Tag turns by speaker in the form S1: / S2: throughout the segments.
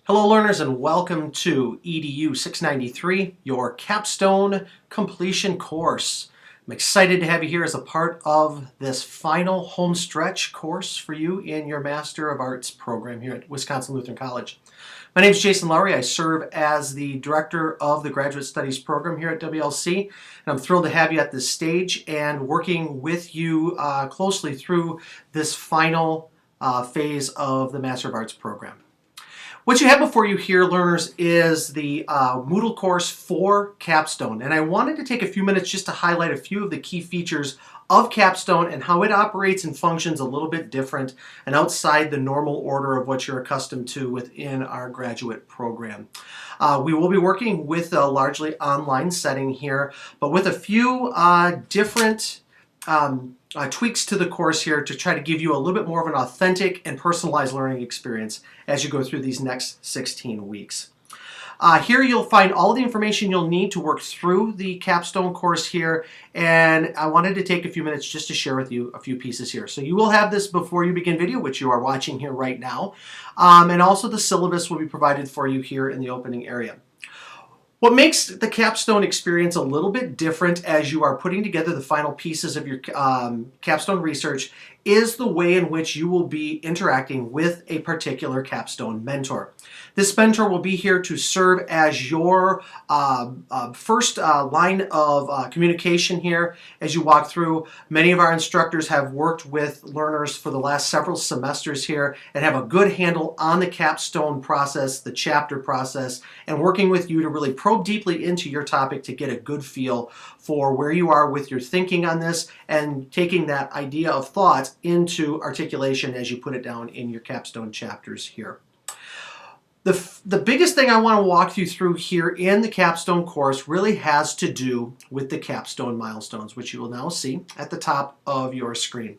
S1: Hello learners and welcome to EDU 693, your capstone completion course. I'm excited to have you here as a part of this final home stretch course for you in your Master of Arts program here at Wisconsin Lutheran College. My name is Jason Lowry. I serve as the Director of the Graduate Studies program here at WLC, and I'm thrilled to have you at this stage and working with you closely through this final phase of the Master of Arts program. What you have before you here, learners, is the Moodle course for Capstone. And I wanted to take a few minutes just to highlight a few of the key features of Capstone and how it operates and functions a little bit different and outside the normal order of what you're accustomed to within our graduate program. We will be working with a largely online setting here, but with a few different tweaks to the course here to try to give you a little bit more of an authentic and personalized learning experience as you go through these next 16 weeks. Here you'll find all the information you'll need to work through the Capstone course here, and I wanted to take a few minutes just to share with you a few pieces here. So you will have this before you begin video, which you are watching here right now, and also the syllabus will be provided for you here in the opening area. What makes the Capstone experience a little bit different as you are putting together the final pieces of your Capstone research is the way in which you will be interacting with a particular Capstone mentor. This mentor will be here to serve as your first line of communication here as you walk through. Many of our instructors have worked with learners for the last several semesters here and have a good handle on the Capstone process, the chapter process, and working with you to really probe deeply into your topic to get a good feel for where you are with your thinking on this and taking that idea of thought into articulation as you put it down in your Capstone chapters here. The biggest thing I want to walk you through here in the Capstone course really has to do with the Capstone milestones, which you will now see at the top of your screen.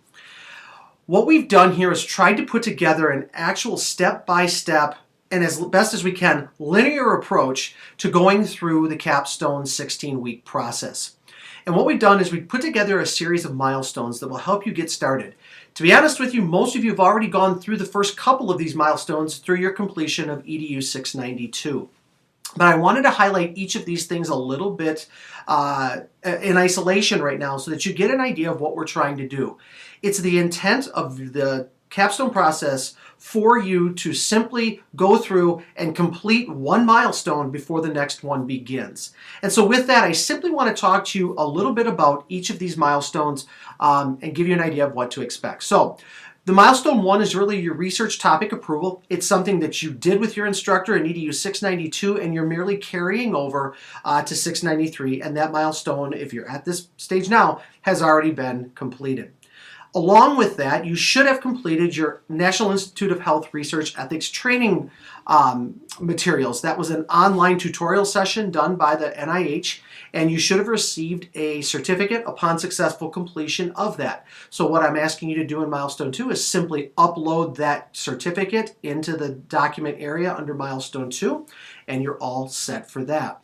S1: What we've done here is tried to put together an actual step-by-step and as best as we can, linear approach to going through the Capstone 16-week process. And what we've done is we've put together a series of milestones that will help you get started. To be honest with you, most of you have already gone through the first couple of these milestones through your completion of EDU 692. But I wanted to highlight each of these things a little bit in isolation right now so that you get an idea of what we're trying to do. It's the intent of the Capstone process for you to simply go through and complete one milestone before the next one begins. And so with that, I simply want to talk to you a little bit about each of these milestones and give you an idea of what to expect. So the milestone 1 is really your research topic approval. It's something that you did with your instructor in EDU 692 and you're merely carrying over to 693, and that milestone, if you're at this stage now, has already been completed. Along with that, you should have completed your National Institute of Health Research Ethics training materials. That was an online tutorial session done by the NIH, and you should have received a certificate upon successful completion of that. So what I'm asking you to do in milestone 2 is simply upload that certificate into the document area under milestone 2, and you're all set for that.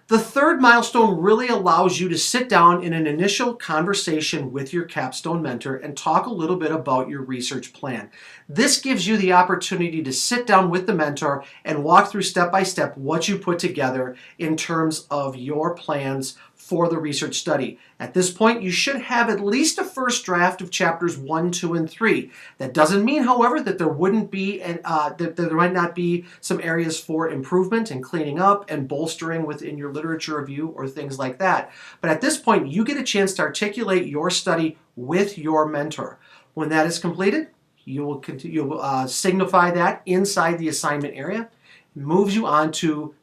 S1: The third milestone really allows you to sit down in an initial conversation with your Capstone mentor and talk a little bit about your research plan. This gives you the opportunity to sit down with the mentor and walk through step by step what you put together in terms of your plans for the research study. At this point, you should have at least a first draft of chapters 1, 2, and 3. That doesn't mean, however, that there wouldn't be that there might not be some areas for improvement and cleaning up and bolstering within your literature review or things like that. But at this point, you get a chance to articulate your study with your mentor. When that is completed, you will signify that inside the assignment area. It moves you on to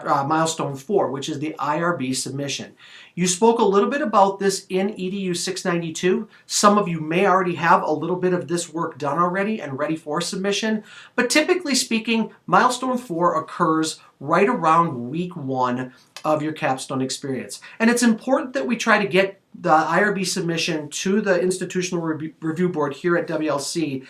S1: milestone 4, which is the IRB submission. You spoke a little bit about this in EDU 692. Some of you may already have a little bit of this work done already and ready for submission, but typically speaking, milestone 4 occurs right around week 1 of your Capstone experience. And it's important that we try to get the IRB submission to the Institutional Review Board here at WLC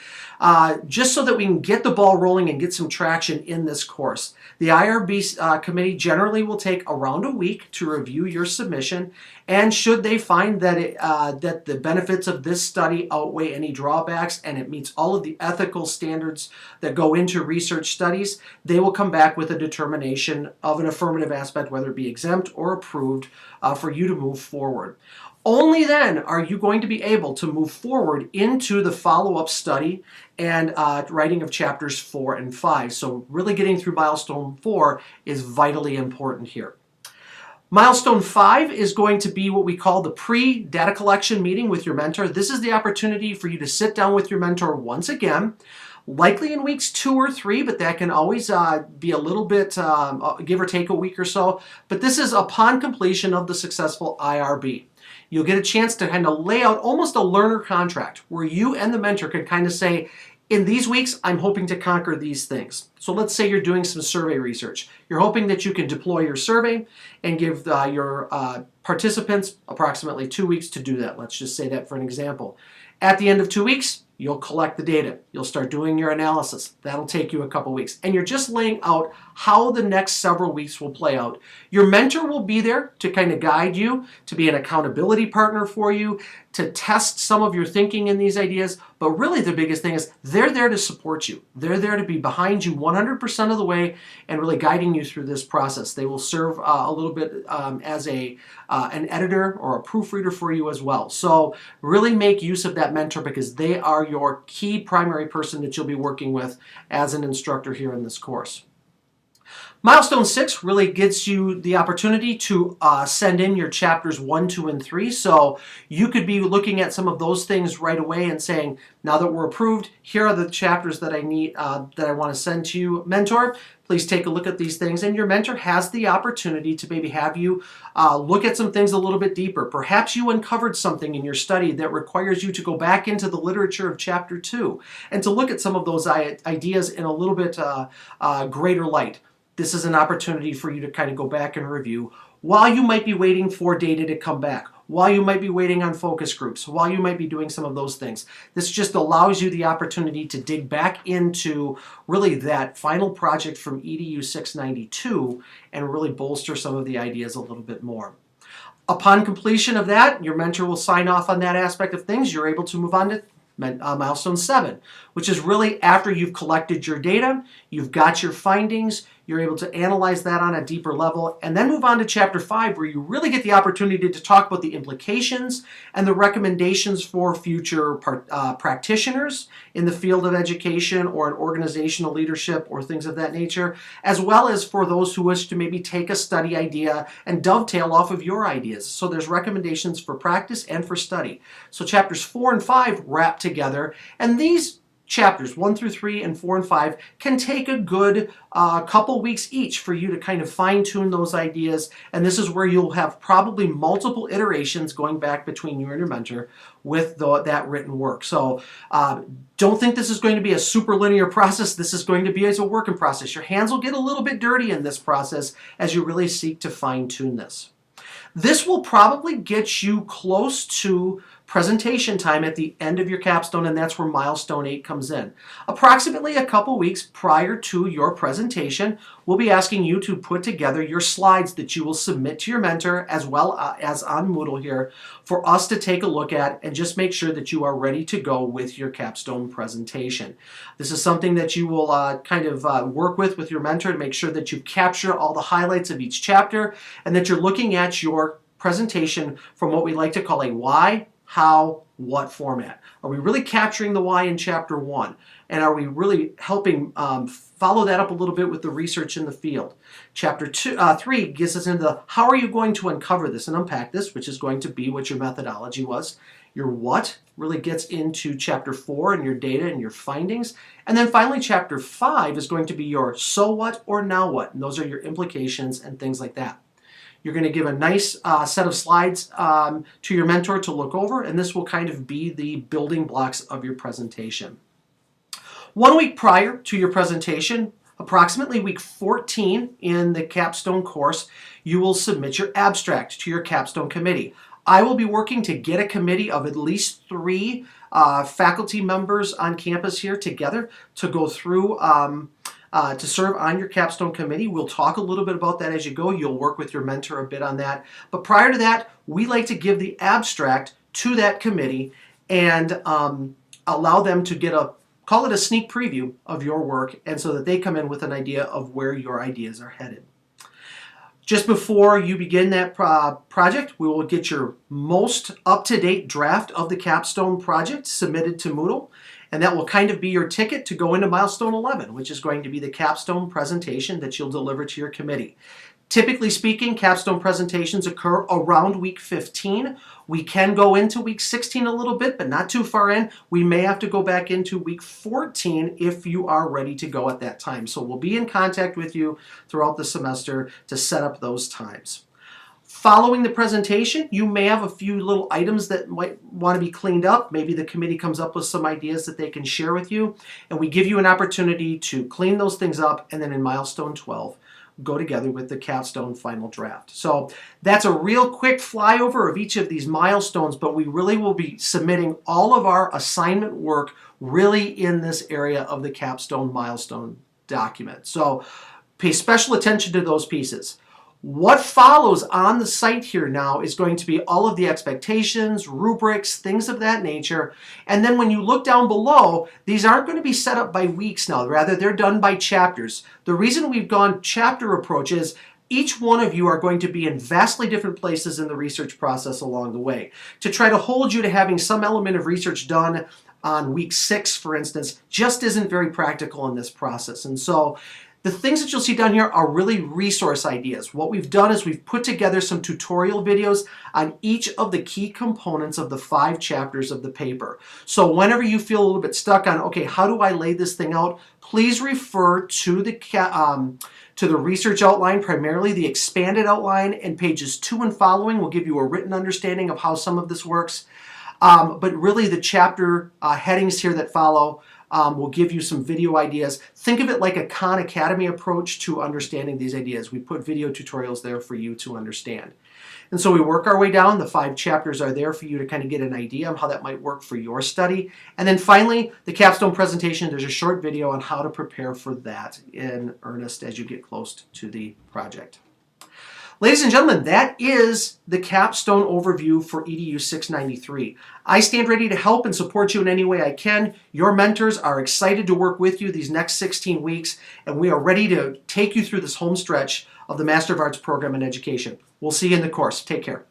S1: just so that we can get the ball rolling and get some traction in this course. The IRB committee generally will take around a week to review your submission, And should they find that that the benefits of this study outweigh any drawbacks and it meets all of the ethical standards that go into research studies, they will come back with a determination of an affirmative aspect, whether it be exempt or approved, for you to move forward. Only then are you going to be able to move forward into the follow-up study and writing of chapters 4 and 5. So really getting through milestone 4 is vitally important here. Milestone 5 is going to be what we call the pre-data collection meeting with your mentor. This is the opportunity for you to sit down with your mentor once again, likely in weeks 2 or 3, but that can always be a little bit, give or take a week or so. But this is upon completion of the successful IRB. You'll get a chance to kind of lay out almost a learner contract where you and the mentor could kind of say, in these weeks, I'm hoping to conquer these things. So let's say you're doing some survey research. You're hoping that you can deploy your survey and give your participants approximately 2 weeks to do that. Let's just say that for an example. At the end of 2 weeks, you'll collect the data. You'll start doing your analysis. That'll take you a couple weeks. And you're just laying out how the next several weeks will play out. Your mentor will be there to kind of guide you, to be an accountability partner for you, to test some of your thinking in these ideas. But really the biggest thing is they're there to support you. They're there to be behind you 100% of the way and really guiding you through this process. They will serve a little bit as an editor or a proofreader for you as well. So really make use of that mentor because they are your key primary person that you'll be working with as an instructor here in this course. Milestone 6 really gives you the opportunity to send in your chapters 1, 2, and 3. So you could be looking at some of those things right away and saying, now that we're approved, here are the chapters that I need, that I want to send to you, mentor. Please take a look at these things. And your mentor has the opportunity to maybe have you look at some things a little bit deeper. Perhaps you uncovered something in your study that requires you to go back into the literature of chapter 2 and to look at some of those ideas in a little bit greater light. This is an opportunity for you to kind of go back and review while you might be waiting for data to come back, while you might be waiting on focus groups, while you might be doing some of those things. This just allows you the opportunity to dig back into really that final project from EDU 692 and really bolster some of the ideas a little bit more. Upon completion of that, your mentor will sign off on that aspect of things. You're able to move on to milestone 7, which is really after you've collected your data, you've got your findings, you're able to analyze that on a deeper level, and then move on to chapter 5, where you really get the opportunity to talk about the implications and the recommendations for future practitioners in the field of education or in organizational leadership or things of that nature, as well as for those who wish to maybe take a study idea and dovetail off of your ideas. So there's recommendations for practice and for study. So chapters 4 and 5 wrap together, and these chapters 1 through 3 and 4 and 5 can take a good couple weeks each for you to kind of fine-tune those ideas, and this is where you'll have probably multiple iterations going back between you and your mentor with that written work. So don't think this is going to be a super linear process. This is going to be as a working process. Your hands will get a little bit dirty in this process as you really seek to fine-tune this. This will probably get you close to presentation time at the end of your capstone, and that's where milestone 8 comes in. Approximately a couple weeks prior to your presentation, we'll be asking you to put together your slides that you will submit to your mentor as well as on Moodle here for us to take a look at and just make sure that you are ready to go with your capstone presentation. This is something that you will work with your mentor to make sure that you capture all the highlights of each chapter and that you're looking at your presentation from what we like to call a why, how, what format. Are we really capturing the why in chapter 1? And are we really helping follow that up a little bit with the research in the field? Chapter 3 gets us into the how are you going to uncover this and unpack this, which is going to be what your methodology was. Your what really gets into chapter 4 and your data and your findings. And then finally, chapter 5 is going to be your so what or now what. And those are your implications and things like that. You're going to give a nice set of slides to your mentor to look over, and this will kind of be the building blocks of your presentation. 1 week prior to your presentation, approximately week 14 in the capstone course, you will submit your abstract to your capstone committee. I will be working to get a committee of at least 3 faculty members on campus here together to go through to serve on your capstone committee. We'll talk a little bit about that as you go. You'll work with your mentor a bit on that. But prior to that, we like to give the abstract to that committee and allow them to get call it a sneak preview of your work, and so that they come in with an idea of where your ideas are headed. Just before you begin that project, we will get your most up-to-date draft of the capstone project submitted to Moodle, and that will kind of be your ticket to go into milestone 11, which is going to be the capstone presentation that you'll deliver to your committee. Typically speaking, capstone presentations occur around week 15. We can go into week 16 a little bit, but not too far in. We may have to go back into week 14 if you are ready to go at that time. So we'll be in contact with you throughout the semester to set up those times. Following the presentation, you may have a few little items that might want to be cleaned up. Maybe the committee comes up with some ideas that they can share with you, and we give you an opportunity to clean those things up, and then in milestone 12, go together with the capstone final draft. So that's a real quick flyover of each of these milestones, but we really will be submitting all of our assignment work really in this area of the capstone milestone document. So pay special attention to those pieces. What follows on the site here now is going to be all of the expectations, rubrics, things of that nature. And then when you look down below, these aren't going to be set up by weeks now. Rather, they're done by chapters. The reason we've gone chapter approach is each one of you are going to be in vastly different places in the research process along the way. To try to hold you to having some element of research done on week 6, for instance, just isn't very practical in this process. And so the things that you'll see down here are really resource ideas. What we've done is we've put together some tutorial videos on each of the key components of the 5 chapters of the paper. So whenever you feel a little bit stuck on, okay, how do I lay this thing out? Please refer to the research outline, primarily the expanded outline, and pages 2 and following will give you a written understanding of how some of this works. But really the chapter headings here that follow will give you some video ideas. Think of it like a Khan Academy approach to understanding these ideas. We put video tutorials there for you to understand. And so we work our way down. The 5 chapters are there for you to kind of get an idea of how that might work for your study. And then finally, the capstone presentation, there's a short video on how to prepare for that in earnest as you get close to the project. Ladies and gentlemen, that is the capstone overview for EDU 693. I stand ready to help and support you in any way I can. Your mentors are excited to work with you these next 16 weeks, and we are ready to take you through this home stretch of the Master of Arts program in education. We'll see you in the course. Take care.